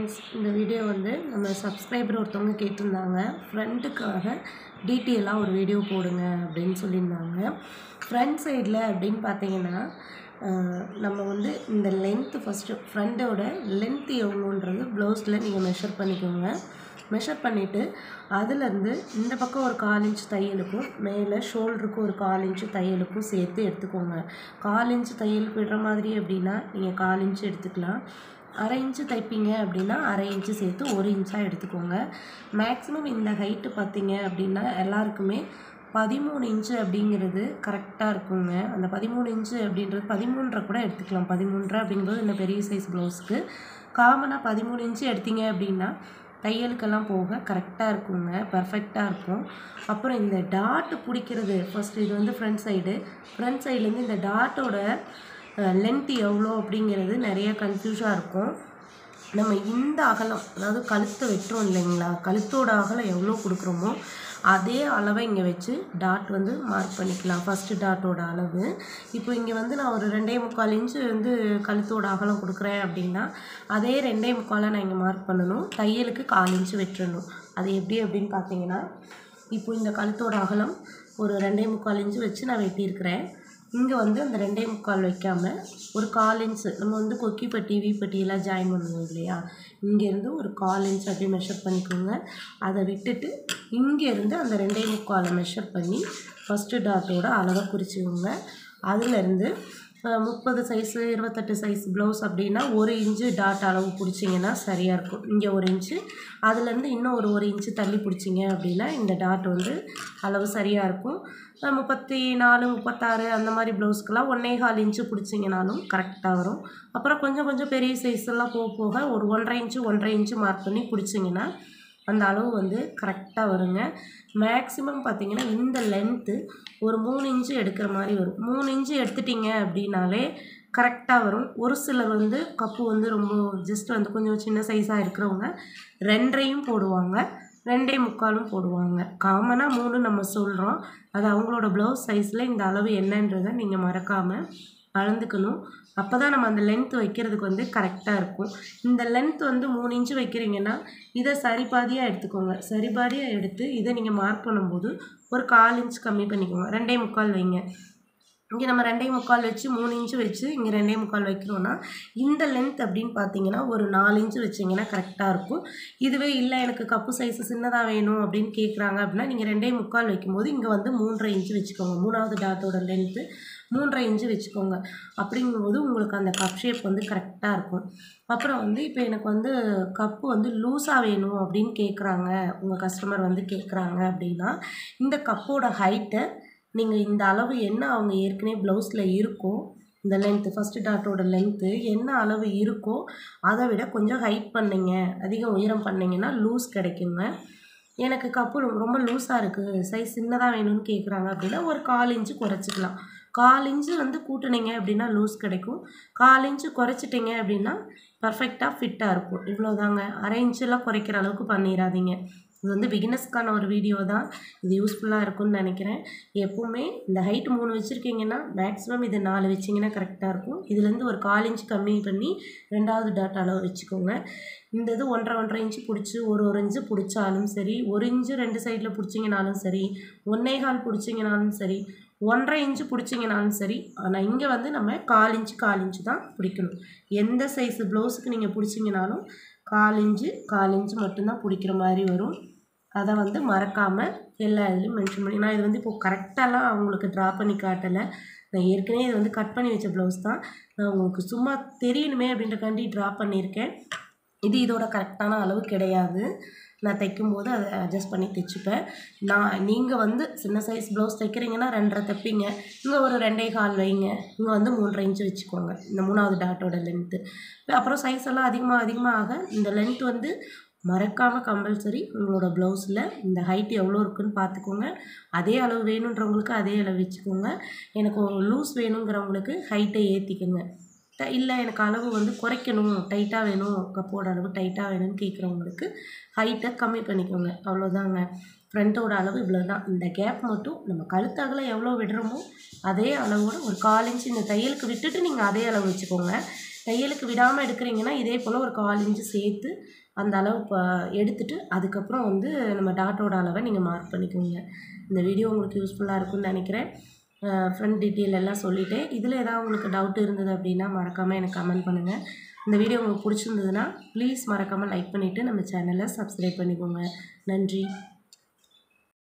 Friends, இந்த video வந்து நம்ம சப்ஸ்கிரைபர் ஒருத்தவங்க கேட்டிருந்தாங்க. ஃப்ரண்ட்டுக்காக டீட்டெயிலாக ஒரு வீடியோ போடுங்க அப்படின்னு சொல்லியிருந்தாங்க. ஃப்ரண்ட் சைடில் அப்படின்னு பார்த்தீங்கன்னா நம்ம வந்து இந்த லென்த்து ஃபஸ்ட்டு ஃப்ரண்ட்டோட லென்த்து எவ்வளோன்றது ப்ளவுஸில் நீங்கள் மெஷர் பண்ணிக்கோங்க. மெஷர் பண்ணிவிட்டு அதுலேருந்து இந்த பக்கம் ஒரு 1/4 இன்ச் தையலுக்கும் மேலே ஷோல்டருக்கும் ஒரு 1/4 இன்ச்சு தையலுக்கும் சேர்த்து எடுத்துக்கோங்க. 1/4 இன்ச்சு தையலுக்கு விடுற மாதிரி அப்படின்னா நீங்கள் 1/4 இன்ச்சு எடுத்துக்கலாம். 1/2 இன்ச்சு தைப்பீங்க அப்படின்னா 1/2 இன்ச்சு சேர்த்து 1 இன்ச்சாக எடுத்துக்கோங்க. மேக்ஸிமம் இந்த ஹைட்டு பார்த்தீங்க அப்படின்னா எல்லாருக்குமே 13 இன்ச்சு அப்படிங்கிறது கரெக்டாக இருக்குங்க. அந்த 13 இன்ச்சு அப்படின்றது 13.5 கூட எடுத்துக்கலாம். 13.5 அப்படிங்கும்போது இந்த பெரிய சைஸ் ப்ளவுஸுக்கு காமனாக 13 இன்ச்சு எடுத்தீங்க அப்படின்னா தையலுக்கெல்லாம் போக கரெக்டாக இருக்குங்க, பர்ஃபெக்டாக இருக்கும். அப்புறம் இந்த டாட்டு பிடிக்கிறது ஃபஸ்ட்டு, இது வந்து ஃப்ரண்ட் சைட்லேருந்து இந்த டாட்டோட லென்த்து எவ்வளோ அப்படிங்கிறது நிறைய கன்ஃபியூஷனாக இருக்கும். நம்ம இந்த அகலம், அதாவது கழுத்தை வெட்டுறோம் இல்லைங்களா, கழுத்தோட அகலம் எவ்வளோ கொடுக்குறோமோ அதே அளவை இங்கே வச்சு டாட் வந்து மார்க் பண்ணிக்கலாம். ஃபஸ்ட்டு டாட்டோட அளவு இப்போ இங்கே வந்து நான் ஒரு 2.25 இன்ச்சு வந்து கழுத்தோட அகலம் கொடுக்குறேன் அப்படின்னா அதே 2.25 நான் இங்கே மார்க் பண்ணணும். தையலுக்கு 1/4 இன்ச்சு வெட்டணும். அது எப்படி அப்படின்னு பார்த்தீங்கன்னா, இப்போ இந்த கழுத்தோட அகலம் ஒரு 2.25 இன்ச்சு வச்சு நான் வெட்டியிருக்கிறேன். இங்கே வந்து அந்த 2.25 வைக்காமல் ஒரு 1/4 இன்ச்சு, நம்ம வந்து கொக்கி பட்டி வீப்பட்டியெல்லாம் ஜாயின் பண்ணுவோம் இல்லையா, இங்கேருந்து ஒரு 1/4 இன்ச் அப்படி மெஷர் பண்ணிக்கோங்க. அதை விட்டுட்டு இங்கேருந்து அந்த 2.25 மெஷர் பண்ணி ஃபஸ்ட்டு டாட்டோட அளவை குறிச்சிக்கோங்க. அதுலேருந்து 30 சைஸு 28 சைஸ் ப்ளவுஸ் அப்படின்னா 1 இன்ச்சு டாட் அளவு பிடிச்சிங்கன்னா சரியாக இருக்கும். இங்கே 1 இன்ச்சு, அதுலேருந்து இன்னும் ஒரு 1 இன்ச்சு தள்ளி பிடிச்சிங்க அப்படின்னா இந்த டாட் வந்து அளவு சரியாக இருக்கும். 34 36 அந்த மாதிரி ப்ளவுஸ்க்கெல்லாம் 1.25 இன்ச்சு பிடிச்சிங்கனாலும் கரெக்டாக வரும். அப்புறம் கொஞ்சம் பெரிய சைஸ் எல்லாம் போக ஒரு 1.5 இன்ச்சு மார்க் பண்ணி பிடிச்சிங்கன்னா அந்த அளவு வந்து கரெக்டாக வருங்க. மேக்ஸிமம் பார்த்திங்கன்னா இந்த லென்த்து ஒரு 3 இன்ச்சு எடுக்கிற மாதிரி வரும். 3 இன்ச்சு எடுத்துட்டிங்க அப்படின்னாலே கரெக்டாக வரும். ஒரு சிலர் வந்து கப்பு வந்து ரொம்ப ஜஸ்ட் வந்து கொஞ்சம் சின்ன சைஸாக இருக்கிறவங்க 2.5 போடுவாங்க, 2.25 போடுவாங்க. காமனாக 3 நம்ம சொல்கிறோம். அது அவங்களோட ப்ளவுஸ் சைஸில் இந்த அளவு என்னன்றதை நீங்கள் மறக்காமல் அளந்துக்கணும். அப்போ தான் நம்ம அந்த லென்த் வைக்கிறதுக்கு வந்து கரெக்டாக இருக்கும். இந்த லென்த் வந்து 3 இன்ச்சு வைக்கிறீங்கன்னா இதை சரிபாதியாக எடுத்துக்கோங்க. சரிபாதியாக எடுத்து இதை நீங்கள் மார்க் பண்ணும்போது ஒரு 1/4 இன்ச் கம்மி பண்ணிக்கோங்க. 2.25 வைங்க. இங்கே நம்ம 2.25 வச்சு 3 இன்ச்சு வச்சு இங்கே 2.25 வைக்கிறோன்னா இந்த லென்த் அப்படின்னு பார்த்தீங்கன்னா ஒரு 4 இன்ச்சு வச்சிங்கன்னா கரெக்டாக இருக்கும். இதுவே இல்லை எனக்கு கப்பு சைஸு சின்னதாக வேணும் அப்படின்னு கேட்குறாங்க அப்படின்னா நீங்கள் 2.25 வைக்கும்போது இங்கே வந்து 3.5 இன்ச்சு வச்சுக்கோங்க. 3வது டாட்டோட லென்த்து 3.5 இன்ச்சு வச்சுக்கோங்க. அப்படிங்கும்போது உங்களுக்கு அந்த கப் ஷேப் வந்து கரெக்டாக இருக்கும். அப்புறம் வந்து இப்போ எனக்கு வந்து கப்பு வந்து லூஸாக வேணும் அப்படின்னு கேட்குறாங்க, உங்கள் கஸ்டமர் வந்து கேட்குறாங்க அப்படின்னா இந்த கப்போட ஹைட்டை நீங்கள் இந்த அளவு என்ன அவங்க ஏற்கனவே ப்ளவுஸில் இருக்கோ, இந்த லென்த்து ஃபஸ்ட்டு டாட்டோட லென்த்து என்ன அளவு இருக்கோ அதை விட கொஞ்சம் ஹைட் பண்ணிங்க, அதிகம் உயரம் பண்ணிங்கன்னா லூஸ் கிடைக்குங்க. எனக்கு கப்பு ரொம்ப லூஸாக இருக்குது, சைஸ் சின்னதாக வேணும்னு கேட்குறாங்க அப்படின்னா ஒரு 1/4 இன்ச்சு குறைச்சிக்கலாம். 1/4 இன்ச்சு வந்து கூட்டினீங்க அப்படின்னா லூஸ் கிடைக்கும். 1/4 இன்ச்சு குறைச்சிட்டிங்க அப்படின்னா பர்ஃபெக்டாக ஃபிட்டாக இருக்கும். இவ்வளோதாங்க. 1/2 இன்ச்செல்லாம் குறைக்கிற அளவுக்கு பண்ணிடாதீங்க. இது வந்து பிகினர்ஸ்க்கான ஒரு வீடியோ தான். இது யூஸ்ஃபுல்லாக இருக்கும்னு நினைக்கிறேன். எப்போவுமே இந்த ஹைட் 3 வச்சுருக்கீங்கன்னா மேக்ஸிமம் இது 4 வச்சிங்கன்னா கரெக்டாக இருக்கும். இதுலேருந்து ஒரு 1/4 இன்ச் கம்மி பண்ணி 2வது டாட் அளவு வச்சுக்கோங்க. இந்த இது 1.5 இன்ச்சு பிடிச்சி ஒரு இன்ச்சு பிடிச்சாலும் சரி, 1 இன்ச்சு 2 சைடில் பிடிச்சிங்கனாலும் சரி, 1.25 பிடிச்சிங்கனாலும் சரி, 1.5 இன்ச்சு பிடிச்சிங்கனாலும் சரி. ஆனால் இங்கே வந்து நம்ம 1/4 இன்ச்சு தான் பிடிக்கணும். எந்த சைஸு ப்ளவுஸுக்கு நீங்கள் பிடிச்சிங்கனாலும் 1/4 இன்ச்சு மட்டும்தான் பிடிக்கிற மாதிரி வரும். அதை வந்து மறக்காமல் எல்லா இதுலேயும் மென்ஷன் பண்ணி, நான் இது வந்து இப்போது கரெக்டாலாம் அவங்களுக்கு ட்ரா பண்ணி காட்டலை. நான் ஏற்கனவே இது வந்து கட் பண்ணி வச்ச ப்ளவுஸ் தான். நான் உங்களுக்கு சும்மா தெரியணுமே அப்படின்றக்காண்டி ட்ரா பண்ணியிருக்கேன். இது இதோட கரெக்டான அளவு கிடையாது. நான் தைக்கும்போது அதை அட்ஜஸ்ட் பண்ணி தைச்சிப்பேன். நீங்கள் வந்து சின்ன சைஸ் ப்ளவுஸ் தைக்கிறீங்கன்னா 2.5 தைப்பீங்க, இங்கே ஒரு 2.25 வைங்க, இங்கே வந்து 3.5 இன்ச்சு வச்சுக்கோங்க. இந்த 3வது டாட்டோட லென்த்து. அப்புறம் சைஸ் எல்லாம் அதிகமாக ஆக இந்த லென்த் வந்து மறக்காமல் கம்பல்சரி உங்களோட ப்ளவுஸில் இந்த ஹைட் எவ்வளோ இருக்குதுன்னு பார்த்துக்கோங்க. அதே அளவு வேணுன்றவங்களுக்கு அதே அளவு வச்சுக்கோங்க. எனக்கு லூஸ் வேணுங்கிறவங்களுக்கு ஹைட்டை ஏற்றிக்கோங்க. இல்லை எனக்கு அளவு வந்து குறைக்கணும், டைட்டாக வேணும், கப்போட அளவு டைட்டாக வேணும்னு கேட்குறவங்களுக்கு ஹைட்டை கம்மி பண்ணிக்கோங்க. அவ்வளோதாங்க. ஃப்ரண்ட்டோட அளவு இவ்வளோ தான். இந்த கேப் மட்டும் நம்ம கழுத்தகல எவ்வளோ விடுறோமோ அதே அளவோட ஒரு 1/4 இன்ச்சு இந்த தையலுக்கு விட்டுட்டு நீங்கள் அதே அளவு வச்சுக்கோங்க. தையலுக்கு விடாமல் எடுக்கிறீங்கன்னா இதே போல் ஒரு 1/4 இன்ச்சு சேர்த்து அந்த அளவு எடுத்துட்டு அதுக்கப்புறம் வந்து நம்ம டாட்டோட அளவை நீங்கள் மார்க் பண்ணிக்கோங்க. இந்த வீடியோ உங்களுக்கு யூஸ்ஃபுல்லாக இருக்கும்னு நினைக்கிறேன். ஃப்ரண்ட் டீட்டெயில் எல்லாம் சொல்லிவிட்டேன். இதில் ஏதாவது உங்களுக்கு டவுட் இருந்தது அப்படின்னா மறக்காமல் எனக்கு கமெண்ட் பண்ணுங்கள். இந்த வீடியோ உங்களுக்கு பிடிச்சிருந்ததுன்னா ப்ளீஸ் மறக்காமல் லைக் பண்ணிவிட்டு நம்ம சேனலை சப்ஸ்கிரைப் பண்ணிக்கோங்க. நன்றி.